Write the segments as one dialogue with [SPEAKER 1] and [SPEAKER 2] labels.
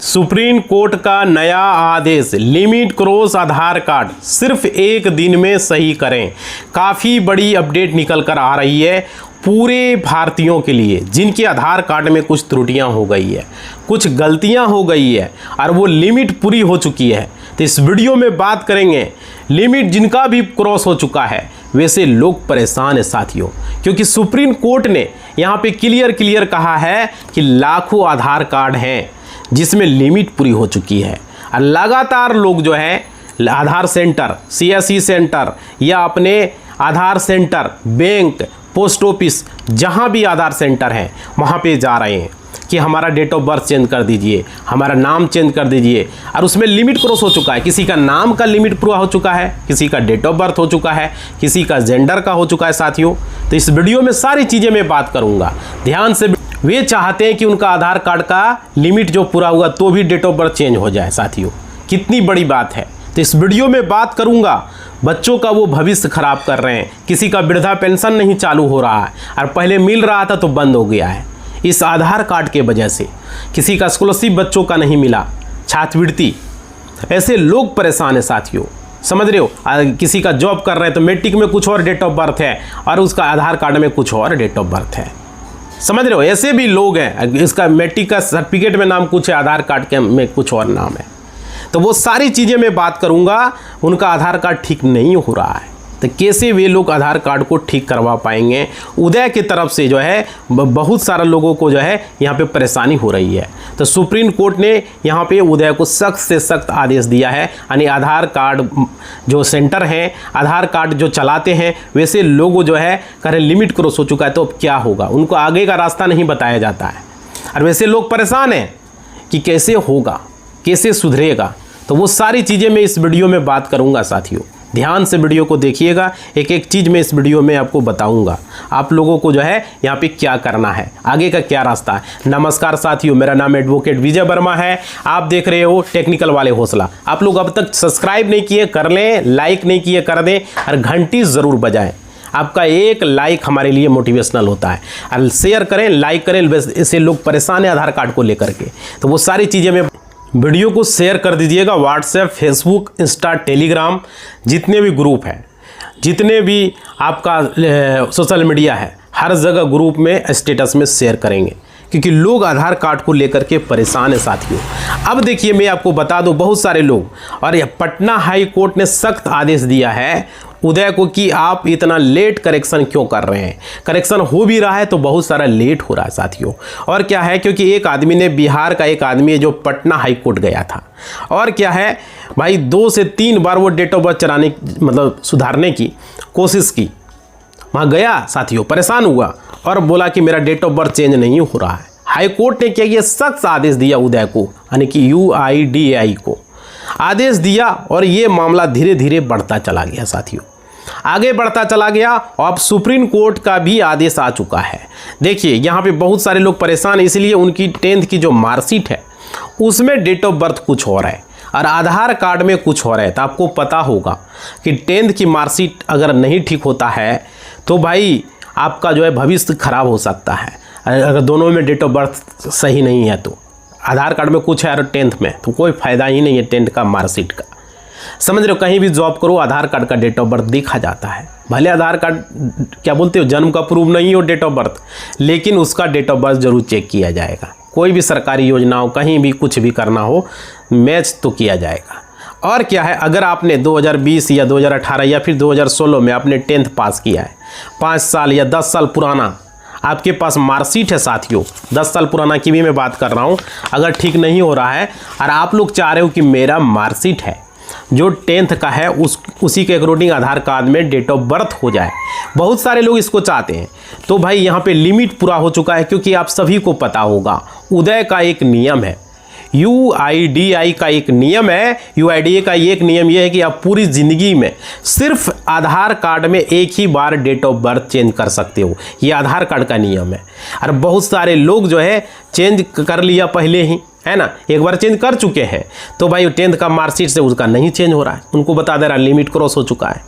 [SPEAKER 1] Supreme court का नया आदेश, limit cross आधार card सिर्फ एक दिन में सही करें। काफ़ी बड़ी अपडेट निकल कर आ रही है पूरे भारतीयों के लिए जिनके आधार कार्ड में कुछ त्रुटियां हो गई है, कुछ गलतियां हो गई है और वो लिमिट पूरी हो चुकी है। तो इस वीडियो में बात करेंगे लिमिट जिनका भी क्रॉस हो चुका है। वैसे लोग परेशान हैं साथियों, क्योंकि सुप्रीम कोर्ट ने यहाँ पे क्लियर कहा है कि लाखों आधार कार्ड हैं जिसमें लिमिट पूरी हो चुकी है और लगातार लोग जो है आधार सेंटर, CSC सेंटर या अपने आधार सेंटर, बैंक, पोस्ट ऑफिस, जहां भी आधार सेंटर है वहां पे जा रहे हैं कि हमारा डेट ऑफ बर्थ चेंज कर दीजिए, हमारा नाम चेंज कर दीजिए। और उसमें लिमिट क्रॉस हो चुका है, किसी का नाम का लिमिट पूरा हो चुका है, किसी का डेट ऑफ बर्थ हो चुका है, किसी का जेंडर का हो चुका है साथियों। तो इस वीडियो में सारी चीज़ें मैं बात करूँगा, ध्यान से। वे चाहते हैं कि उनका आधार कार्ड का लिमिट जो पूरा हुआ तो भी डेट ऑफ बर्थ चेंज हो जाए साथियों, कितनी बड़ी बात है। तो इस वीडियो में बात करूंगा बच्चों का वो भविष्य खराब कर रहे हैं, किसी का वृद्धा पेंशन नहीं चालू हो रहा है और पहले मिल रहा था तो बंद हो गया है इस आधार कार्ड के वजह से, किसी का स्कॉलरशिप बच्चों का नहीं मिला, छात्रवृत्ति, ऐसे लोग परेशान हैं साथियों, समझ रहे हो। किसी का जॉब कर रहे हैं तो मैट्रिक में कुछ और डेट ऑफ बर्थ है और उसका आधार कार्ड में कुछ और डेट ऑफ बर्थ है, समझ रहे हो। ऐसे भी लोग हैं, इसका मैट्रिक का सर्टिफिकेट में नाम कुछ है, आधार कार्ड के में कुछ और नाम है। तो वो सारी चीज़ें मैं बात करूंगा, उनका आधार कार्ड ठीक नहीं हो रहा है तो कैसे वे लोग आधार कार्ड को ठीक करवा पाएंगे। उदय की तरफ से जो है बहुत सारे लोगों को जो है यहाँ पे परेशानी हो रही है। तो सुप्रीम कोर्ट ने यहाँ पे उदय को सख्त से सख्त आदेश दिया है, यानी आधार कार्ड जो सेंटर हैं, आधार कार्ड जो चलाते हैं, वैसे लोगों जो है करें लिमिट क्रॉस हो चुका है तो अब क्या होगा, उनको आगे का रास्ता नहीं बताया जाता है और वैसे लोग परेशान हैं कि कैसे होगा, कैसे सुधरेगा। तो वो सारी चीज़ें मैं इस वीडियो में बात करूंगा साथियों, ध्यान से वीडियो को देखिएगा। एक एक चीज़ मैं इस वीडियो में आपको बताऊंगा, आप लोगों को जो है यहाँ पे क्या करना है, आगे का क्या रास्ता है। नमस्कार साथियों, मेरा नाम एडवोकेट विजय वर्मा है, आप देख रहे हो टेक्निकल वाले हौसला। आप लोग अब तक सब्सक्राइब नहीं किए कर लें, लाइक नहीं किए कर दें और घंटी ज़रूर बजाएँ। आपका एक लाइक हमारे लिए मोटिवेशनल होता है और शेयर करें, लाइक करें। ऐसे लोग परेशान हैं आधार कार्ड को लेकर के, तो वो सारी चीज़ें मैं वीडियो को शेयर कर दीजिएगा। व्हाट्सएप, फेसबुक, इंस्टा, टेलीग्राम, जितने भी ग्रुप हैं, जितने भी आपका सोशल मीडिया है, हर जगह ग्रुप में स्टेटस में शेयर करेंगे, क्योंकि लोग आधार कार्ड को लेकर के परेशान है साथियों। अब देखिए मैं आपको बता दूं, बहुत सारे लोग, और यह पटना हाई कोर्ट ने सख्त आदेश दिया है उदय को कि आप इतना लेट करेक्शन क्यों कर रहे हैं। करेक्शन हो भी रहा है तो बहुत सारा लेट हो रहा है साथियों। और क्या है, क्योंकि एक आदमी ने, बिहार का एक आदमी है जो पटना हाई कोर्ट गया था, और क्या है भाई 2 से 3 बार वो डेट ऑफ बर्थ चलाने मतलब सुधारने की कोशिश की, वहाँ गया साथियों, परेशान हुआ और बोला कि मेरा डेट ऑफ बर्थ चेंज नहीं हो रहा है। हाई कोर्ट ने क्या किया, सख्त आदेश दिया उदय को, यानी कि UIDAI को आदेश दिया और ये मामला धीरे धीरे बढ़ता चला गया साथियों, आगे बढ़ता चला गया। और अब सुप्रीम कोर्ट का भी आदेश आ चुका है। देखिए यहाँ पे बहुत सारे लोग परेशान, इसलिए उनकी 10th की जो मार्कशीट है उसमें डेट ऑफ बर्थ कुछ और है और आधार कार्ड में कुछ और है। तो आपको पता होगा कि 10th की मार्कशीट अगर नहीं ठीक होता है तो भाई आपका जो है भविष्य खराब हो सकता है। अगर दोनों में डेट ऑफ बर्थ सही नहीं है तो आधार कार्ड में कुछ है और 10th में, तो कोई फ़ायदा ही नहीं है 10th का मार्कशीट का, समझ रहे हो। कहीं भी जॉब करो आधार कार्ड का डेट ऑफ बर्थ देखा जाता है, भले आधार कार्ड क्या बोलते हो जन्म का प्रूफ नहीं हो डेट ऑफ बर्थ, लेकिन उसका डेट ऑफ बर्थ जरूर चेक किया जाएगा। कोई भी सरकारी योजना हो, कहीं भी कुछ भी करना हो, मैच तो किया जाएगा। और क्या है, अगर आपने 2020 या 2018 या फिर 2016 में आपने 10th पास किया है, 5 साल या 10 साल पुराना आपके पास मार्कशीट है साथियों, 10 साल पुराना की भी मैं बात कर रहा हूँ, अगर ठीक नहीं हो रहा है और आप लोग चाह रहे हो कि मेरा मार्कशीट है जो 10th का है उसी के अकॉर्डिंग आधार कार्ड में डेट ऑफ बर्थ हो जाए, बहुत सारे लोग इसको चाहते हैं। तो भाई यहाँ पे लिमिट पूरा हो चुका है, क्योंकि आप सभी को पता होगा उदय का एक नियम है, UIDAI का एक नियम है। UIDAI का एक नियम यह है कि आप पूरी ज़िंदगी में सिर्फ आधार कार्ड में एक ही बार डेट ऑफ बर्थ चेंज कर सकते हो, ये आधार कार्ड का नियम है। और बहुत सारे लोग जो है चेंज कर लिया पहले ही, है ना, एक बार चेंज कर चुके हैं, तो भाई 10th का मार्कशीट से उसका नहीं चेंज हो रहा है, उनको बता दे रहा लिमिट क्रॉस हो चुका है।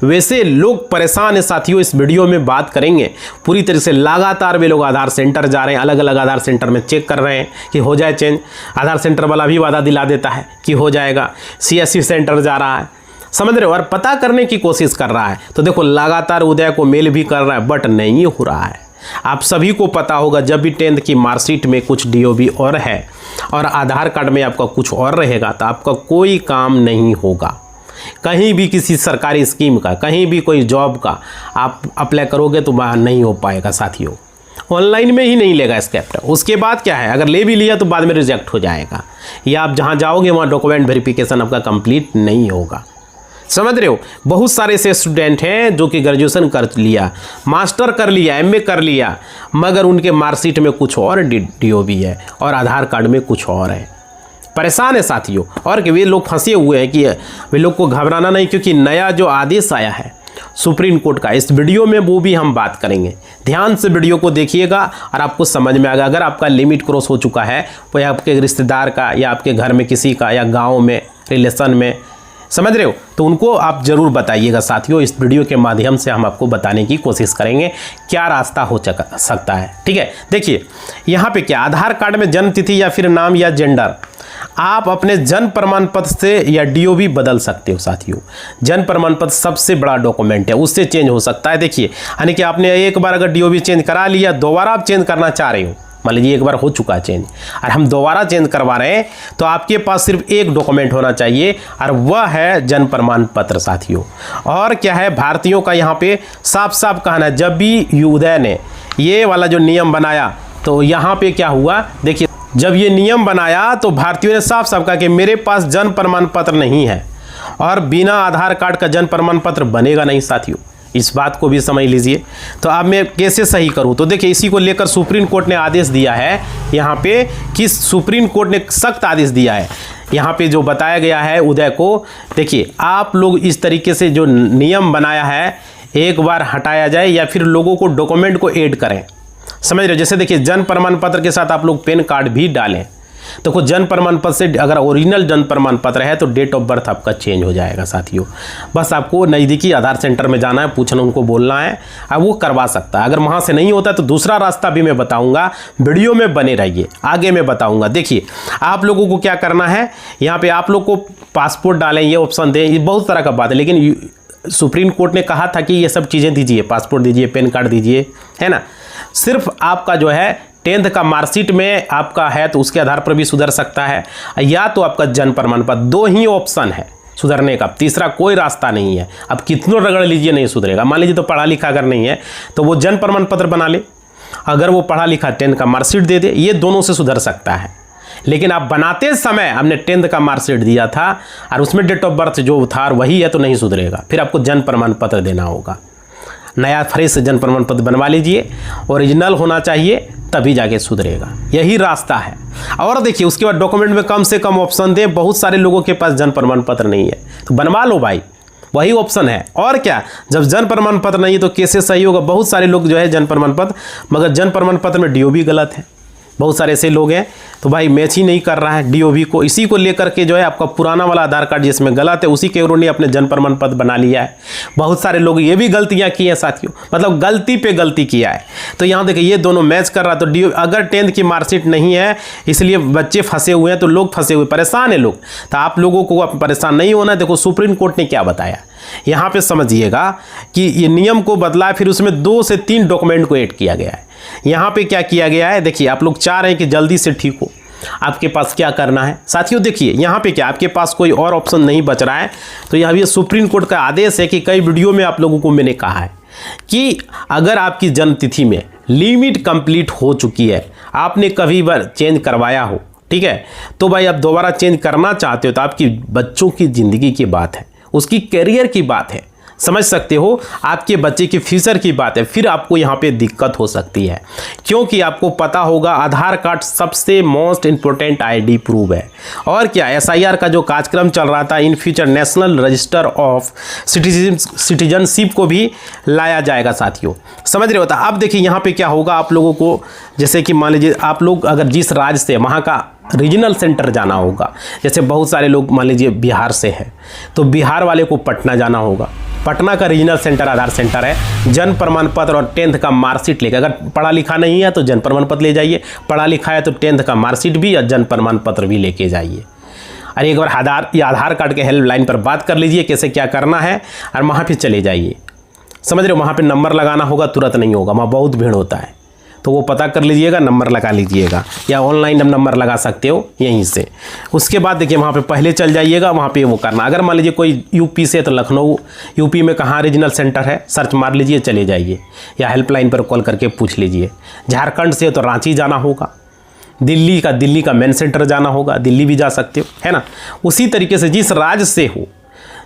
[SPEAKER 1] वैसे लोग परेशान हैं साथियों। इस वीडियो में बात करेंगे पूरी तरह से। लगातार वे लोग आधार सेंटर जा रहे हैं, अलग अलग आधार सेंटर में चेक कर रहे हैं कि हो जाए चेंज। आधार सेंटर वाला भी वादा दिला देता है कि हो जाएगा। CSC सेंटर जा रहा है, समझ रहे हो, और पता करने की कोशिश कर रहा है। तो देखो लगातार उदय को मेल भी कर रहा है, बट नहीं हो रहा है। आप सभी को पता होगा, जब भी 10th की मार्कशीट में कुछ DOB और है और आधार कार्ड में आपका कुछ और रहेगा तो आपका कोई काम नहीं होगा। कहीं भी किसी सरकारी स्कीम का, कहीं भी कोई जॉब का आप अप्लाई करोगे तो वहाँ नहीं हो पाएगा साथियों। ऑनलाइन में ही नहीं लेगा स्कैप्टर। उसके बाद क्या है, अगर ले भी लिया तो बाद में रिजेक्ट हो जाएगा, या आप जहाँ जाओगे वहाँ डॉक्यूमेंट वेरिफिकेशन आपका कंप्लीट नहीं होगा। समझ रहे हो। बहुत सारे ऐसे स्टूडेंट हैं जो कि ग्रेजुएशन कर लिया, मास्टर कर लिया, MA कर लिया, मगर उनके मार्कशीट में कुछ और DOB है और आधार कार्ड में कुछ और है। परेशान है साथियों। और कि वे लोग फंसे हुए हैं कि वे लोग को घबराना नहीं, क्योंकि नया जो आदेश आया है सुप्रीम कोर्ट का, इस वीडियो में वो भी हम बात करेंगे। ध्यान से वीडियो को देखिएगा और आपको समझ में आएगा। अगर आपका लिमिट क्रॉस हो चुका है, वो आपके रिश्तेदार का या आपके घर में किसी का या गाँव में रिलेशन में, समझ रहे हो, तो उनको आप ज़रूर बताइएगा साथियों। इस वीडियो के माध्यम से हम आपको बताने की कोशिश करेंगे क्या रास्ता हो सकता है। ठीक है, देखिए यहाँ पे क्या, आधार कार्ड में जन्म तिथि या फिर नाम या जेंडर आप अपने जन्म प्रमाण पत्र से या DOB बदल सकते हो साथियों। जन्म प्रमाण पत्र सबसे बड़ा डॉक्यूमेंट है, उससे चेंज हो सकता है। देखिए यानी कि आपने एक बार अगर DOB चेंज करा लिया, दोबारा आप चेंज करना चाह रहे हो, मान लीजिए एक बार हो चुका है चेंज और हम दोबारा चेंज करवा रहे हैं, तो आपके पास सिर्फ एक डॉक्यूमेंट होना चाहिए और वह है जन्म प्रमाण पत्र साथियों। और क्या है, भारतीयों का यहाँ पे साफ साफ कहना है, जब भी उदय ने ये वाला जो नियम बनाया तो यहाँ पे क्या हुआ, देखिए जब ये नियम बनाया तो भारतीयों ने साफ साफ कहा कि मेरे पास जन्म प्रमाण पत्र नहीं है और बिना आधार कार्ड का जन्म प्रमाण पत्र बनेगा नहीं साथियों। इस बात को भी समझ लीजिए। तो अब मैं कैसे सही करूं, तो देखिए इसी को लेकर सुप्रीम कोर्ट ने आदेश दिया है यहाँ पे, कि सुप्रीम कोर्ट ने सख्त आदेश दिया है। यहाँ पे जो बताया गया है उदय को, देखिए आप लोग इस तरीके से जो नियम बनाया है एक बार हटाया जाए या फिर लोगों को डॉक्यूमेंट को ऐड करें। समझ रहे हो, जैसे देखिए जन्म प्रमाण पत्र के साथ आप लोग पैन कार्ड भी डालें। तो कुछ जन्म प्रमाण पत्र से अगर ओरिजिनल जन्म प्रमाण पत्र है तो डेट ऑफ बर्थ आपका चेंज हो जाएगा साथियों। बस आपको नज़दीकी आधार सेंटर में जाना है, पूछना, उनको बोलना है, अब वो करवा सकता है। अगर वहाँ से नहीं होता तो दूसरा रास्ता भी मैं बताऊंगा, वीडियो में बने रहिए, आगे मैं बताऊंगा। देखिए आप लोगों को क्या करना है, यहाँ पे आप लोग को पासपोर्ट डालें, ये ऑप्शन दें, ये बहुत तरह का बात है, लेकिन सुप्रीम कोर्ट ने कहा था कि ये सब चीज़ें दीजिए, पासपोर्ट दीजिए, पैन कार्ड दीजिए, है ना। सिर्फ आपका जो है 10th का मार्कशीट में आपका है तो उसके आधार पर भी सुधर सकता है, या तो आपका जन्म प्रमाण पत्र, दो ही ऑप्शन है सुधरने का, तीसरा कोई रास्ता नहीं है। अब कितनों रगड़ लीजिए नहीं सुधरेगा। मान लीजिए तो पढ़ा लिखा अगर नहीं है तो वो जन्म प्रमाण पत्र बना ले, अगर वो पढ़ा लिखा 10th का मार्कशीट दे दे, ये दोनों से सुधर सकता है। लेकिन आप बनाते समय हमने 10th का मार्कशीट दिया था और उसमें डेट ऑफ बर्थ जो था वही है तो नहीं सुधरेगा, फिर आपको जन्म प्रमाण पत्र देना होगा। नया फ्रेश जन्म प्रमाण पत्र बनवा लीजिए, ओरिजिनल होना चाहिए, तभी जाके सुधरेगा, यही रास्ता है। और देखिए उसके बाद डॉक्यूमेंट में कम से कम ऑप्शन दे, बहुत सारे लोगों के पास जन्म प्रमाण पत्र नहीं है तो बनवा लो भाई, वही ऑप्शन है। और क्या, जब जन्म प्रमाण पत्र नहीं है तो कैसे सही होगा। बहुत सारे लोग जो है जन्म प्रमाण पत्र, मगर जन्म प्रमाण पत्र में DOB गलत है, बहुत सारे ऐसे लोग हैं तो भाई मैच ही नहीं कर रहा है DOB को। इसी को लेकर के जो है आपका पुराना वाला आधार कार्ड जिसमें गलत है उसी के उन्होंने अपने जन्म प्रमाण पत्र बना लिया है। बहुत सारे लोग ये भी गलतियां की हैं साथियों, मतलब गलती पे गलती किया है। तो यहाँ देखिए ये दोनों मैच कर रहा है, तो DOB अगर 10th की मार्कशीट नहीं है इसलिए बच्चे फंसे हुए हैं, तो लोग फंसे हुए, परेशान है लोग। तो आप लोगों को परेशान नहीं होना है। देखो सुप्रीम कोर्ट ने क्या बताया यहाँ पे समझिएगा कि ये नियम को बदला, फिर उसमें 2 से 3 डॉक्यूमेंट को ऐड किया गया है। यहाँ पे क्या किया गया है, देखिए आप लोग चाह रहे हैं कि जल्दी से ठीक हो, आपके पास क्या करना है साथियों। देखिए यहाँ पे क्या, आपके पास कोई और ऑप्शन नहीं बच रहा है। तो यहाँ ये सुप्रीम कोर्ट का आदेश है कि कई वीडियो में आप लोगों को मैंने कहा है कि अगर आपकी जन्म तिथि में लिमिट कंप्लीट हो चुकी है, आपने कभी बार चेंज करवाया हो, ठीक है, तो भाई आप दोबारा चेंज करना चाहते हो तो आपकी बच्चों की ज़िंदगी की बात है, उसकी करियर की बात है, समझ सकते हो, आपके बच्चे के फ्यूचर की बात है, फिर आपको यहाँ पे दिक्कत हो सकती है। क्योंकि आपको पता होगा आधार कार्ड सबसे मोस्ट इम्पोर्टेंट ID प्रूफ है। और क्या, SIR का जो कार्यक्रम चल रहा था, in future national register of citizenship को भी लाया जाएगा साथियों, समझ रहे हो। अब देखिए यहाँ पे क्या होगा, आप लोगों को जैसे कि मान लीजिए आप लोग अगर जिस राज्य से, वहाँ का रीजनल सेंटर जाना होगा। जैसे बहुत सारे लोग मान लीजिए बिहार से हैं, तो बिहार वाले को पटना जाना होगा। पटना का रीजनल सेंटर आधार सेंटर है। जन्म प्रमाण पत्र और 10th का मार्कशीट लेकर, अगर पढ़ा लिखा नहीं है तो जन्म प्रमाण पत्र ले जाइए, पढ़ा लिखा है तो 10th का मार्कशीट भी या जन्म प्रमाण पत्र भी लेके जाइए। और एक बार आधार कार्ड के हेल्पलाइन पर बात कर लीजिए कैसे क्या करना है, और वहाँ पे चले जाइए। समझ रहे हो, वहाँ पे नंबर लगाना होगा, तुरंत नहीं होगा, वहाँ बहुत भीड़ होता है, तो वो पता कर लीजिएगा, नंबर लगा लीजिएगा, या ऑनलाइन हम नंबर लगा सकते हो यहीं से। उसके बाद देखिए वहाँ पे पहले चल जाइएगा, वहाँ पे वो करना। अगर मान लीजिए कोई यूपी से, तो लखनऊ यूपी में कहाँ रीजनल सेंटर है सर्च मार लीजिए, चले जाइए, या हेल्पलाइन पर कॉल करके पूछ लीजिए। झारखंड से तो रांची जाना होगा, दिल्ली का मेन सेंटर जाना होगा, दिल्ली भी जा सकते हो, है ना। उसी तरीके से जिस राज्य से हो,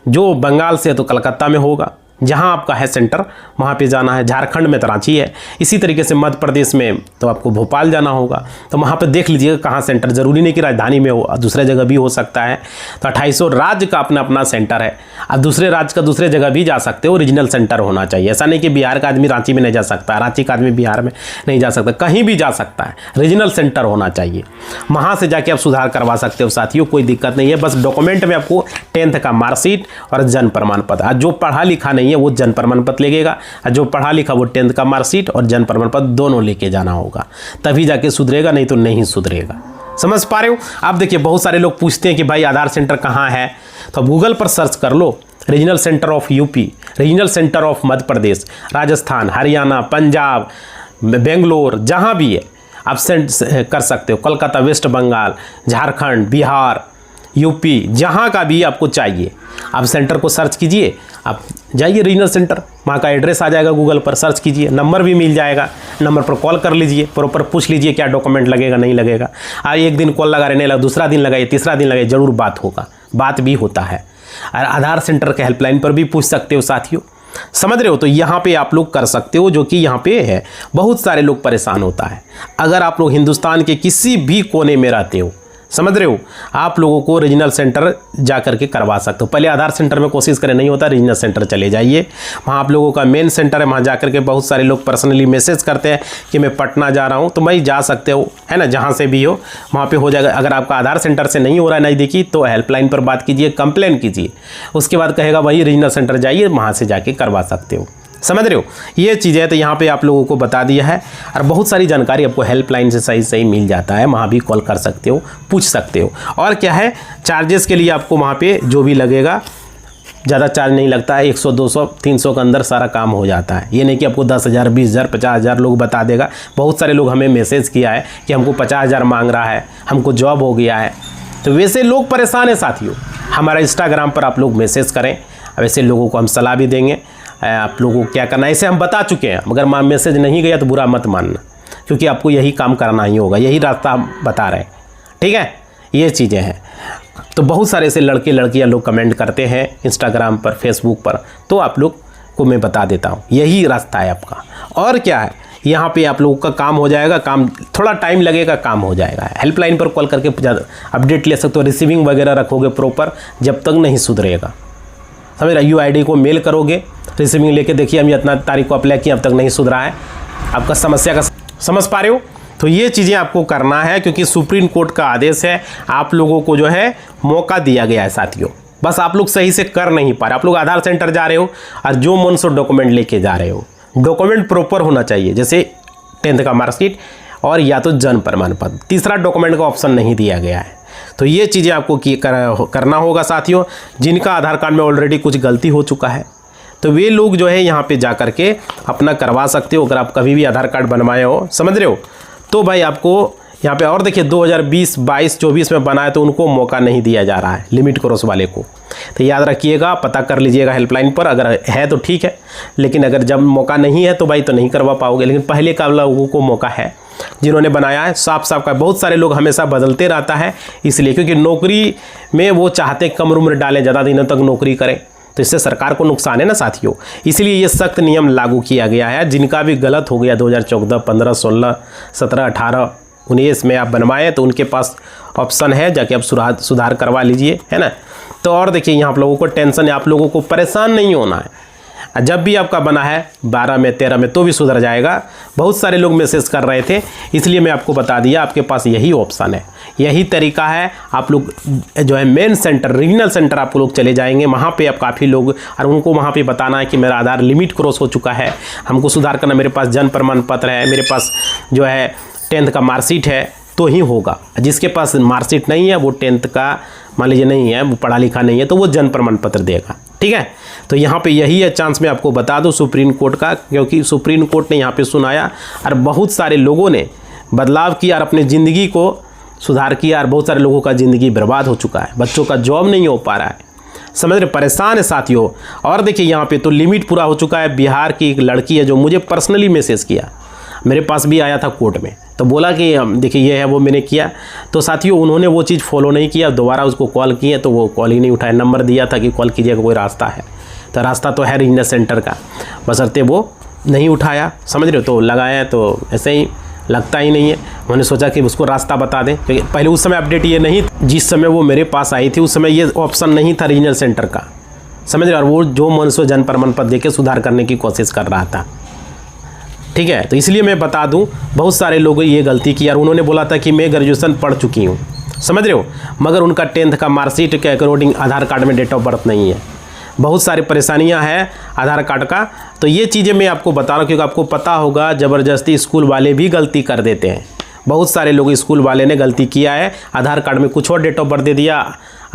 [SPEAKER 1] जो बंगाल से तो कलकत्ता में होगा, जहां आपका है सेंटर वहां पे जाना है। झारखंड में तो रांची है। इसी तरीके से मध्य प्रदेश में तो आपको भोपाल जाना होगा, तो वहां पे देख लीजिएगा कहाँ सेंटर। ज़रूरी नहीं कि राजधानी में हो, दूसरे जगह भी हो सकता है। तो 2800 राज्य का अपना अपना सेंटर है। अब दूसरे राज्य का दूसरे जगह भी जा सकते हो, रीजनल सेंटर होना चाहिए। ऐसा नहीं कि बिहार का आदमी रांची में नहीं जा सकता, रांची का आदमी बिहार में नहीं जा सकता, कहीं भी जा सकता है। रीजनल सेंटर होना चाहिए, वहाँ से जाके आप सुधार करवा सकते हो साथियों, कोई दिक्कत नहीं है। बस डॉक्यूमेंट में आपको 10th का मार्कशीट और जन्म प्रमाण पत्र, जो पढ़ा लिखा नहीं है वो जन्म प्रमाण पत्र लगेगा, और जो पढ़ा लिखा वो 10th का मार्कशीट और जन्म प्रमाण पत्र दोनों लेके जाना होगा, तभी जाके सुधरेगा, नहीं तो नहीं सुधरेगा। समझ पा रहे हो। आप देखिए बहुत सारे लोग पूछते हैं कि भाई आधार सेंटर कहाँ है, तो गूगल पर सर्च कर लो, regional centre of UP, regional centre of Madhya Pradesh, Rajasthan, Haryana, Punjab, Bangalore, जहाँ भी है आप सेंड कर सकते हो। कोलकाता, वेस्ट बंगाल, झारखंड, बिहार, यूपी, जहाँ का भी आपको चाहिए आप सेंटर को सर्च कीजिए, आप जाइए रीजनल सेंटर, वहाँ का एड्रेस आ जाएगा, गूगल पर सर्च कीजिए, नंबर भी मिल जाएगा, नंबर पर कॉल कर लीजिए, प्रॉपर पूछ लीजिए क्या डॉक्यूमेंट लगेगा नहीं लगेगा। एक दिन कॉल लगा रहने लगा, दूसरा दिन लगाइए, तीसरा दिन लगाइए, ज़रूर बात होगा, बात भी होता है। और आधार सेंटर के हेल्पलाइन पर भी पूछ सकते हो साथियों, समझ रहे हो। तो यहाँ पे आप लोग कर सकते हो, जो कि यहाँ पे है। बहुत सारे लोग परेशान होता है। अगर आप लोग हिंदुस्तान के किसी भी कोने में रहते हो, समझ रहे हो, आप लोगों को रीजनल सेंटर जा करके करवा सकते हो। पहले आधार सेंटर में कोशिश करें, नहीं होता रीजनल सेंटर चले जाइए, वहाँ आप लोगों का मेन सेंटर है। वहाँ जा करके बहुत सारे लोग पर्सनली मैसेज करते हैं कि मैं पटना जा रहा हूँ, तो भाई जा सकते हो, है ना, जहाँ से भी हो वहाँ पे हो जाएगा। अगर आपका आधार सेंटर से नहीं हो रहा है नज़दीकी, तो हेल्पलाइन पर बात कीजिए, कंप्लेन कीजिए, उसके बाद कहेगा भाई रीजनल सेंटर जाइए, वहाँ से जाके करवा सकते हो। समझ रहे हो, ये चीज़ें तो यहाँ पे आप लोगों को बता दिया है। और बहुत सारी जानकारी आपको हेल्पलाइन से सही मिल जाता है, वहाँ भी कॉल कर सकते हो, पूछ सकते हो। और क्या है, चार्जेस के लिए आपको वहाँ पे जो भी लगेगा, ज़्यादा चार्ज नहीं लगता है, 100, 200, 300 के अंदर सारा काम हो जाता है। ये नहीं कि आपको 10,000, 20,000, 50,000 लोग बता देगा। बहुत सारे लोग हमें मैसेज किया है कि हमको 50,000 मांग रहा है, हमको जॉब हो गया है, तो वैसे लोग परेशान हैं साथियों। हमारा इंस्टाग्राम पर आप लोग मैसेज करें, वैसे लोगों को हम सलाह भी देंगे आप लोगों को क्या करना है। ऐसे हम बता चुके हैं, मगर मैसेज नहीं गया तो बुरा मत मानना, क्योंकि आपको यही काम करना ही होगा, यही रास्ता हम बता रहे हैं, ठीक है। ये चीज़ें हैं। तो बहुत सारे ऐसे लड़के लड़कियां लोग कमेंट करते हैं इंस्टाग्राम पर, फेसबुक पर, तो आप लोग को मैं बता देता हूँ, यही रास्ता है आपका। और क्या है, यहाँ पे आप लोगों का काम हो जाएगा, काम थोड़ा टाइम लगेगा, काम हो जाएगा। हेल्पलाइन पर कॉल करके अपडेट ले सकते हो, रिसीविंग वगैरह रखोगे प्रॉपर, जब तक नहीं सुधरेगा। समझ रहे, UID को मेल करोगे, रिसीविंग लेके देखिए हम इतना तारीख को अप्लाई किया, अब तक नहीं सुधरा है, आपका समस्या का समझ पा रहे हो। तो ये चीज़ें आपको करना है, क्योंकि सुप्रीम कोर्ट का आदेश है, आप लोगों को जो है मौका दिया गया है साथियों। बस आप लोग सही से कर नहीं पा रहे। आप लोग आधार सेंटर जा रहे हो और जो मन सो डॉक्यूमेंट लेके जा रहे हो, डॉक्यूमेंट प्रॉपर होना चाहिए, जैसे 10th का मार्कशीट और या तो जन्म प्रमाण पत्र। तीसरा डॉक्यूमेंट का ऑप्शन नहीं दिया गया है। तो ये चीज़ें आपको करना होगा साथियों। जिनका आधार कार्ड में ऑलरेडी कुछ गलती हो चुका है, तो वे लोग जो है यहाँ पे जा करके अपना करवा सकते हो। अगर आप कभी भी आधार कार्ड बनवाए हो, समझ रहे हो, तो भाई आपको यहाँ पे और देखिए 2020, 22, 24 में बनाए तो उनको मौका नहीं दिया जा रहा है, लिमिट क्रॉस वाले को। तो याद रखिएगा, पता कर लीजिएगा हेल्पलाइन पर, अगर है तो ठीक है, लेकिन अगर जब मौका नहीं है तो भाई तो नहीं करवा पाओगे। लेकिन पहले का लोगों को मौका है, जिन्होंने बनाया है साफ का। बहुत सारे लोग हमेशा बदलते रहता है, इसलिए क्योंकि नौकरी में वो चाहते कम उम्र डालें, ज़्यादा दिनों तक नौकरी करें, तो इससे सरकार को नुकसान है ना साथियों। इसलिए ये सख्त नियम लागू किया गया है। जिनका भी गलत हो गया 2014, 15, 16, 17, 18, 19 में आप बनवाए, तो उनके पास ऑप्शन है, जाके आप सुधार करवा लीजिए, है ना। तो और देखिए यहाँ आप लोगों को टेंशन है, आप लोगों को परेशान नहीं होना है। जब भी आपका बना है 12 में 13 में तो भी सुधर जाएगा। बहुत सारे लोग मैसेज कर रहे थे, इसलिए मैं आपको बता दिया, आपके पास यही ऑप्शन है, यही तरीका है। आप लोग जो है मेन सेंटर, रीजनल सेंटर आप लोग चले जाएंगे, वहाँ पे आप काफ़ी लोग, और उनको वहाँ पे बताना है कि मेरा आधार लिमिट क्रॉस हो चुका है, हमको सुधार करना, मेरे पास जन्म प्रमाण पत्र है, मेरे पास जो है 10th का मार्कशीट है, तो ही होगा। जिसके पास मार्कशीट नहीं है, वो 10th का मान लीजिए नहीं है, वो पढ़ा लिखा नहीं है, तो वो जन्म प्रमाण पत्र देगा। ठीक है, तो यहाँ पे यही है चांस मैं आपको बता दूँ सुप्रीम कोर्ट का, क्योंकि सुप्रीम कोर्ट ने यहाँ पे सुनाया और बहुत सारे लोगों ने बदलाव किया और अपनी ज़िंदगी को सुधार किया, और बहुत सारे लोगों का ज़िंदगी बर्बाद हो चुका है, बच्चों का जॉब नहीं हो पा रहा है, समझ रहे, परेशान है साथियों। और देखिए यहाँ पे तो लिमिट पूरा हो चुका है। बिहार की एक लड़की है जो मुझे पर्सनली मैसेज किया, मेरे पास भी आया था कोर्ट में, तो बोला कि देखिए ये है, वो मैंने किया, तो साथियों उन्होंने वो चीज़ फॉलो नहीं किया, दोबारा उसको कॉल किए तो वो कॉल ही नहीं उठाया। नंबर दिया था कि कॉल कीजिएगा, कोई रास्ता है, तो रास्ता तो है रीजनल सेंटर का, बशर्ते वो नहीं उठाया, समझ रहे हो। तो लगाया तो ऐसे ही लगता ही नहीं है। मैंने सोचा कि उसको रास्ता बता दें, क्योंकि पहले उस समय अपडेट ये नहीं, जिस समय वो मेरे पास आई थी उस समय ये ऑप्शन नहीं था रीजनल सेंटर का, समझ रहे। और वो जो मन से जन्म प्रमाण पत्र देके सुधार करने की कोशिश कर रहा था। ठीक है, तो इसलिए मैं बता दूं, बहुत सारे लोगों ये गलती की, और उन्होंने बोला था कि मैं ग्रेजुएशन पढ़ चुकी हूँ, समझ रहे हो, मगर उनका 10th का मार्कशीट के अकॉर्डिंग आधार कार्ड में डेट ऑफ बर्थ नहीं है। बहुत सारी परेशानियां हैं आधार कार्ड का। तो ये चीज़ें मैं आपको बता रहा हूँ, क्योंकि आपको पता होगा ज़बरदस्ती स्कूल वाले भी गलती कर देते हैं। बहुत सारे लोग स्कूल वाले ने गलती किया है, आधार कार्ड में कुछ और डेट ऑफ बर्थ दे दिया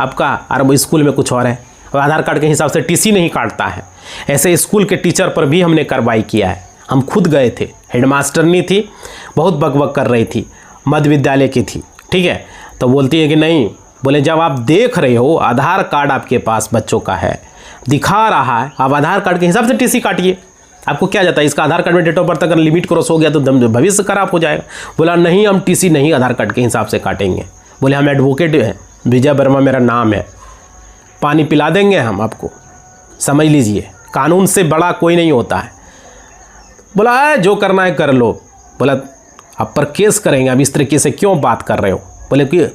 [SPEAKER 1] आपका, और स्कूल में कुछ और है, और आधार कार्ड के हिसाब से टीसी नहीं काटता है। ऐसे स्कूल के टीचर पर भी हमने कार्रवाई किया है, हम खुद गए थे, हेडमास्टरनी थी, बहुत बकबक कर रही थी, मध्य विद्यालय की थी। ठीक है, तो बोलती है कि नहीं, बोले जब आप देख रहे हो आधार कार्ड आपके पास बच्चों का है, दिखा रहा है, आप आधार कार्ड के हिसाब से टीसी काटिए, आपको क्या जाता है, इसका आधार कार्ड में डेट ऑफ बर्थ अगर लिमिट क्रॉस हो गया तो भविष्य खराब हो जाएगा। बोला नहीं, हम टीसी नहीं आधार कार्ड के हिसाब से काटेंगे। बोले हम एडवोकेट हैं, विजय वर्मा मेरा नाम है, पानी पिला देंगे हम आपको, समझ लीजिए, कानून से बड़ा कोई नहीं होता है। बोला है जो करना है कर लो। बोला आप पर केस करेंगे, अब इस तरीके से क्यों बात कर रहे हो। बोले कि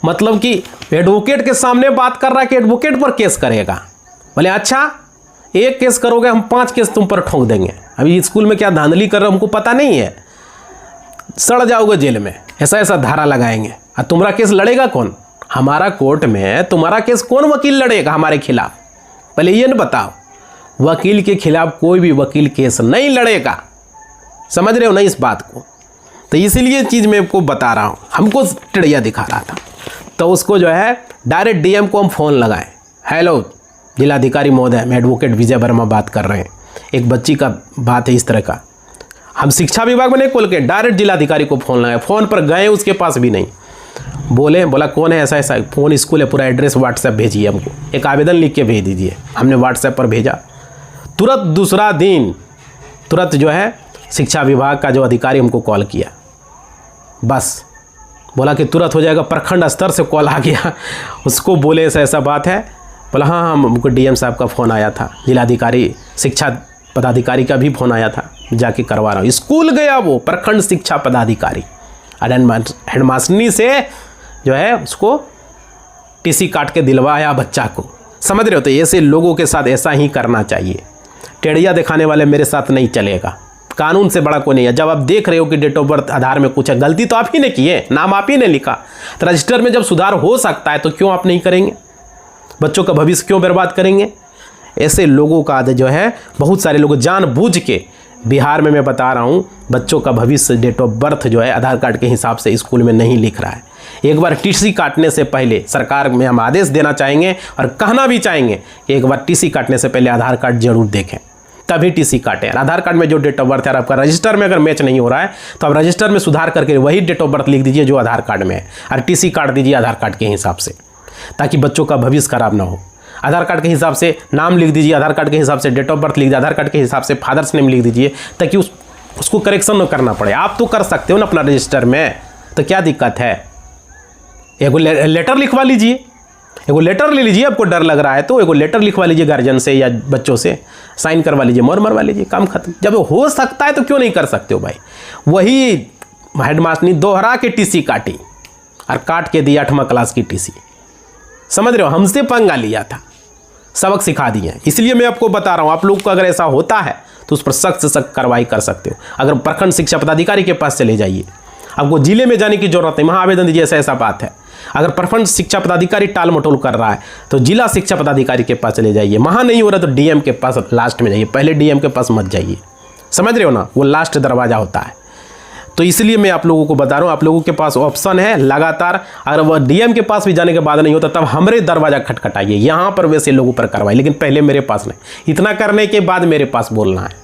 [SPEAKER 1] मतलब कि एडवोकेट के सामने बात कर रहा है कि एडवोकेट पर केस करेगा। बोले अच्छा, एक केस करोगे, हम 5 केस तुम पर ठोक देंगे। अभी स्कूल में क्या धांधली कर रहे हो हमको पता नहीं है, सड़ जाओगे जेल में, ऐसा ऐसा धारा लगाएंगे। और तुम्हारा केस लड़ेगा कौन, हमारा कोर्ट में तुम्हारा केस कौन वकील लड़ेगा हमारे खिलाफ, पहले ये न बताओ। वकील के खिलाफ कोई भी वकील केस नहीं लड़ेगा, समझ रहे हो ना इस बात को। तो इसीलिए चीज़ मैं आपको बता रहा हूँ, हमको टेढ़िया दिखा रहा था, तो उसको जो है डायरेक्ट डीएम को हम फ़ोन लगाए, हेलो जिलाधिकारी महोदय, मैं एडवोकेट विजय वर्मा बात कर रहे हैं, एक बच्ची का बात है इस तरह का। हम शिक्षा विभाग में नहीं खोल के डायरेक्ट जिलाधिकारी को फ़ोन लगाए, फ़ोन पर गए उसके पास भी नहीं, बोला कौन है, ऐसा ऐसा फ़ोन स्कूल है, पूरा एड्रेस व्हाट्सएप भेजिए हमको, एक आवेदन लिख के भेज दीजिए। हमने व्हाट्सएप पर भेजा, तुरंत दूसरा दिन तुरंत जो है शिक्षा विभाग का जो अधिकारी हमको कॉल किया, बस बोला कि तुरंत हो जाएगा, प्रखंड स्तर से कॉल आ गया, उसको बोले ऐसा ऐसा बात है। बोला हाँ हमको डीएम साहब का फ़ोन आया था, जिलाधिकारी शिक्षा पदाधिकारी का भी फ़ोन आया था, जाके करवा रहा हूँ। स्कूल गया वो प्रखंड शिक्षा पदाधिकारी, हेडमास्टरनी से जो है उसको टीसी काट के दिलवाया बच्चा को, समझ रहे हो। तो ऐसे लोगों के साथ ऐसा ही करना चाहिए, टेढ़िया दिखाने वाले मेरे साथ नहीं चलेगा, कानून से बड़ा कोई नहीं है। जब आप देख रहे हो कि डेट ऑफ बर्थ आधार में कुछ है, गलती तो आप ही ने की है, नाम आप ही ने लिखा, तो रजिस्टर में जब सुधार हो सकता है तो क्यों आप नहीं करेंगे, बच्चों का भविष्य क्यों बर्बाद करेंगे। ऐसे लोगों का जो है बहुत सारे लोग जानबूझ के, बिहार में मैं बता रहा हूँ, बच्चों का भविष्य डेट ऑफ बर्थ जो है आधार कार्ड के हिसाब से स्कूल में नहीं लिख रहा है। एक बार टीसी काटने से पहले सरकार में हम आदेश देना चाहेंगे और कहना भी चाहेंगे कि एक बार टीसी काटने से पहले आधार कार्ड जरूर देखें, तभी टीसी काटें। आधार कार्ड में जो डेट ऑफ बर्थ है आपका रजिस्टर में अगर मैच नहीं हो रहा है तो आप रजिस्टर में सुधार करके वही डेट ऑफ बर्थ लिख दीजिए जो आधार कार्ड में है, और टीसी काट दीजिए आधार कार्ड के हिसाब से, ताकि बच्चों का भविष्य खराब ना हो। आधार कार्ड के हिसाब से नाम लिख दीजिए, आधार कार्ड के हिसाब से डेट ऑफ बर्थ लिख दीजिए, आधार कार्ड के हिसाब से फादर्स नेम लिख दीजिए, ताकि उसको करेक्शन न करना पड़े। आप तो कर सकते हो ना अपना रजिस्टर में, तो क्या दिक्कत है। एगो लेटर लिखवा लीजिए, एगो लेटर ले लीजिए, आपको डर लग रहा है तो एगो लेटर लिखवा लीजिए गार्जियन से या बच्चों से, साइन करवा लीजिए, मोहर मरवा लीजिए, काम खत्म। जब हो सकता है तो क्यों नहीं कर सकते हो भाई। वही हेडमास्टरनी दोहरा के टीसी काटी और काट के दी 8वां क्लास की टीसी, समझ रहे हो, हमसे पंगा लिया था। सबक सिखा दिए हैं। इसलिए मैं आपको बता रहा हूँ, आप लोग को अगर ऐसा होता है तो उस पर सख्त से सख्त कार्रवाई कर सकते हो। अगर प्रखंड शिक्षा पदाधिकारी के पास चले जाइए, आपको जिले में जाने की जरूरत नहीं, वहाँ आवेदन दीजिए, ऐसा बात है। अगर प्रखंड शिक्षा पदाधिकारी टाल मटोल कर रहा है तो जिला शिक्षा पदाधिकारी के पास चले जाइए, वहाँ नहीं हो रहा तो डीएम के पास लास्ट में जाइए, पहले डीएम के पास मत जाइए, समझ रहे हो ना, वो लास्ट दरवाज़ा होता है। तो इसलिए मैं आप लोगों को बता रहा हूँ, आप लोगों के पास ऑप्शन है लगातार, अगर वह डीएम के पास भी जाने के बाद नहीं होता तब हमारे दरवाज़ा खटखटाइए, यहाँ पर वैसे लोगों पर कार्रवाई, लेकिन पहले मेरे पास नहीं। इतना करने के बाद मेरे पास बोलना है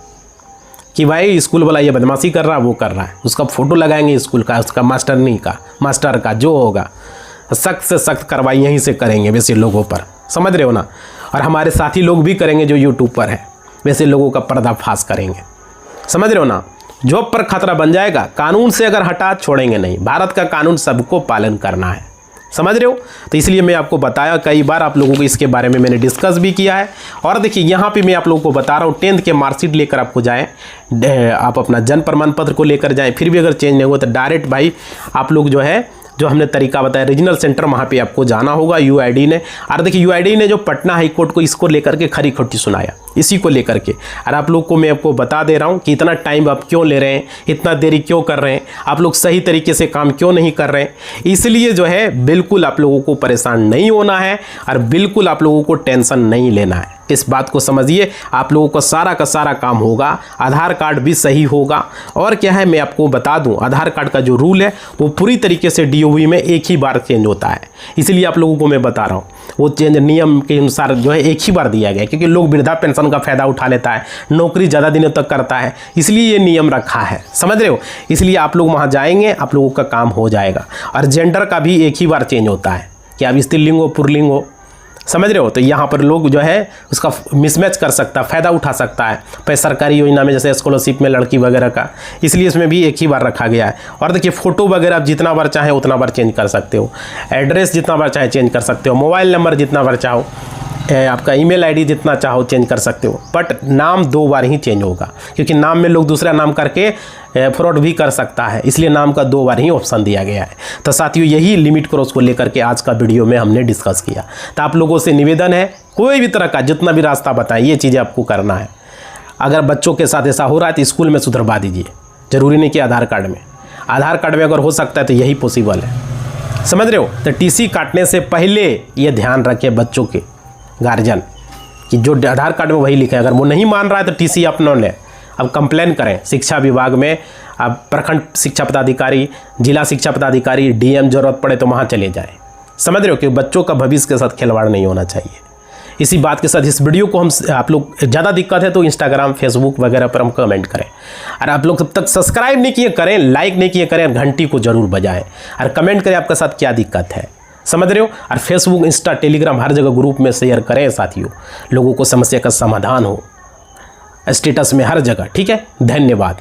[SPEAKER 1] कि भाई स्कूल वाला ये बदमाशी कर रहा है, वो कर रहा है, उसका फोटो लगाएंगे स्कूल का, उसका मास्टर का जो होगा सख्त से सख्त कार्रवाई यहीं से करेंगे वैसे लोगों पर, समझ रहे हो ना। और हमारे साथी लोग भी करेंगे जो यूट्यूब पर है, वैसे लोगों का पर्दाफाश करेंगे, समझ रहे हो ना। जॉब पर खतरा बन जाएगा, कानून से अगर हटा छोड़ेंगे नहीं, भारत का कानून सबको पालन करना है, समझ रहे हो। तो इसलिए मैं आपको बताया, कई बार आप लोगों को इसके बारे में मैंने डिस्कस भी किया है। और देखिए यहाँ पे मैं आप लोगों को बता रहा हूँ, 10th के मार्कशीट लेकर आपको जाएं, आप अपना जन्म प्रमाण पत्र को लेकर जाएं, फिर भी अगर चेंज नहीं हुआ तो डायरेक्ट भाई आप लोग जो है, जो हमने तरीका बताया रीजनल सेंटर, वहाँ पे आपको जाना होगा। यूआईडी ने, और देखिए यूआईडी ने जो पटना हाई कोर्ट को इसको लेकर के खरी खोटी सुनाया, इसी को लेकर के। और आप लोग को मैं आपको बता दे रहा हूँ कि इतना टाइम आप क्यों ले रहे हैं, इतना देरी क्यों कर रहे हैं, आप लोग सही तरीके से काम क्यों नहीं कर रहे हैं। इसलिए जो है बिल्कुल आप लोगों को परेशान नहीं होना है और बिल्कुल आप लोगों को टेंशन नहीं लेना है। इस बात को समझिए, आप लोगों का सारा काम होगा, आधार कार्ड भी सही होगा। और क्या है, मैं आपको बता दूं, आधार कार्ड का जो रूल है वो पूरी तरीके से डीओवी में एक ही बार चेंज होता है। इसलिए आप लोगों को मैं बता रहा हूँ, वो चेंज नियम के अनुसार जो है एक ही बार दिया गया है, क्योंकि लोग वृद्धा पेंशन का फ़ायदा उठा लेता है, नौकरी ज़्यादा दिनों तक करता है, इसलिए ये नियम रखा है, समझ रहे हो। इसलिए आप लोग वहाँ जाएंगे, आप लोगों का काम हो जाएगा। और जेंडर का भी एक ही बार चेंज होता है, कि आप स्त्रीलिंग हो पुल्लिंग हो, समझ रहे हो। तो यहाँ पर लोग जो है उसका मिसमैच कर सकता है, फ़ायदा उठा सकता है, पैसा सरकारी योजना में जैसे स्कॉलरशिप में लड़की वगैरह का, इसलिए इसमें भी एक ही बार रखा गया है। और देखिए फ़ोटो वगैरह आप जितना बार चाहे उतना बार चेंज कर सकते हो, एड्रेस जितना बार चाहे चेंज कर सकते हो, मोबाइल नंबर जितना बार चाहो, आपका ईमेल आईडी जितना चाहो चेंज कर सकते हो। बट नाम 2 बार ही चेंज होगा, क्योंकि नाम में लोग दूसरा नाम करके फ्रॉड भी कर सकता है, इसलिए नाम का 2 बार ही ऑप्शन दिया गया है। तो साथियों, यही लिमिट क्रॉस को लेकर के आज का वीडियो में हमने डिस्कस किया। तो आप लोगों से निवेदन है, कोई भी तरह का जितना भी रास्ता बताए ये चीज़ें आपको करना है। अगर बच्चों के साथ ऐसा हो रहा है तो स्कूल में सुधरवा दीजिए, ज़रूरी नहीं कि आधार कार्ड में अगर हो सकता है तो यही पॉसिबल है, समझ रहे हो। तो टीसी काटने से पहले ये ध्यान रखें बच्चों के गार्जियन कि जो आधार कार्ड में वही लिखा है, अगर वो नहीं मान रहा है तो टीसी अपना लें। अब कंप्लेन करें शिक्षा विभाग में, अब प्रखंड शिक्षा पदाधिकारी, जिला शिक्षा पदाधिकारी, डीएम, जरूरत पड़े तो वहाँ चले जाएं, समझ रहे हो, कि बच्चों का भविष्य के साथ खिलवाड़ नहीं होना चाहिए। इसी बात के साथ इस वीडियो को हम, आप लोग ज़्यादा दिक्कत है तो इंस्टाग्राम, फेसबुक वगैरह पर हम कमेंट करें। और आप लोग जब तक सब्सक्राइब नहीं किए करें, लाइक नहीं किए करें, घंटी को जरूर बजाएं और कमेंट करें आपके साथ क्या दिक्कत है, समझ रहे हो। और फेसबुक, इंस्टा, टेलीग्राम हर जगह ग्रुप में शेयर करें साथियों, लोगों को समस्या का समाधान हो, स्टेटस में हर जगह, ठीक है। धन्यवाद।